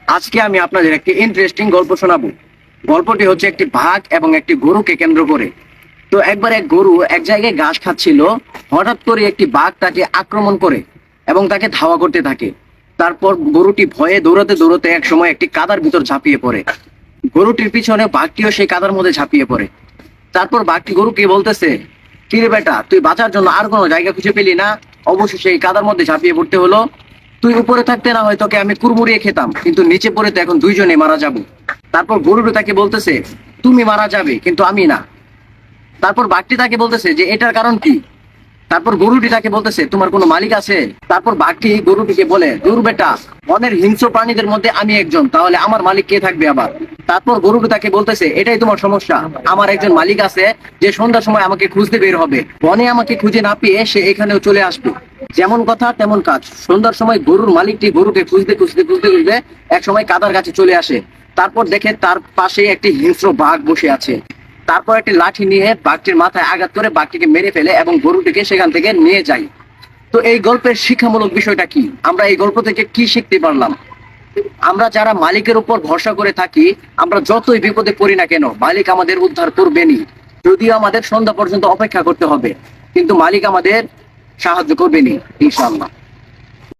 আজকে আমি আপনাদের একটি ইন্টারেস্টিং গল্প শোনাবো। গল্পটি হচ্ছে একটি বাঘ এবং একটি গরুকে কেন্দ্র করে। তো একবার এক গরু এক জায়গায় ঘাস খাচ্ছিল। হঠাৎ করে একটি বাঘ তাকে আক্রমণ করে এবং তাকে ধাওয়া করতে থাকে। তারপর গরুটি ভয়ে দৌড়াতে দৌড়াতে এক সময় একটি কাদার ভিতর ঝাঁপিয়ে পড়ে। গরুটির পিছনে বাঘটিও সেই কাদার মধ্যে ঝাঁপিয়ে পড়ে। তারপর বাঘটি গরুকে বলতেছে, কিরে বেটা, তুই বাঁচার জন্য আর কোনো জায়গা খুঁজে পেলি না? অবশেষে এই কাদার মধ্যে ঝাঁপিয়ে পড়তে হলো। তুই উপরে থাকতে না হয় তোকে আমি কুড়মুড়িয়ে খেতাম, কিন্তু নিচে পড়ে তো এখন দুইজনে মারা যাবো। তারপর গরুটি তাকে বলতেছে, তুমি মারা যাবে কিন্তু আমি না। তারপর বাঘটি তাকে বলতেছে যে এটার কারণ কি। তারপর গরুটি তাকে বলতেছে, তোমার কোনো মালিক আছে? তারপর বাঘটি গরুটিকে বলে, দূর বেটা, বনের হিংস্র প্রাণীদের মধ্যে আমি একজন, তাহলে আমার মালিক কে থাকবে আবার? তারপর গরুটি তাকে বলতেছে, এটাই তোমার সমস্যা, আমার একজন মালিক আছে যে সন্ধ্যার সময় আমাকে খুঁজতে বের হবে। বনে আমাকে খুঁজে না পেয়ে সে এখানেও চলে আসবে। যেমন কথা তেমন কাজ। সন্ধ্যার সময় গরুর মালিকটি গরুকে খুঁজতে খুঁজতে খুঁজতে খুঁজতে এক সময় কাদার কাছে চলে আসে। তারপর দেখে তার পাশে একটি হিংস্র বাঘ বসে আছে। তারপর একটি লাঠি নিয়ে বাঘটির মাথায় আঘাত করে বাঘটিকে মেরে ফেলে এবং গরুটিকে সেখান থেকে নিয়ে যায়। তো এই গল্পের শিক্ষামূলক বিষয়টা কি? আমরা এই গল্প থেকে কি শিখতে পারলাম? আমরা যারা মালিকের উপর ভরসা করে থাকি, আমরা যতই বিপদে পড়ি না কেন, মালিক আমাদের উদ্ধার করবেনই। যদিও আমাদের সন্ধ্যা পর্যন্ত অপেক্ষা করতে হবে, কিন্তু মালিক আমাদের সাহায্য করবেনই ইনশাআল্লাহ।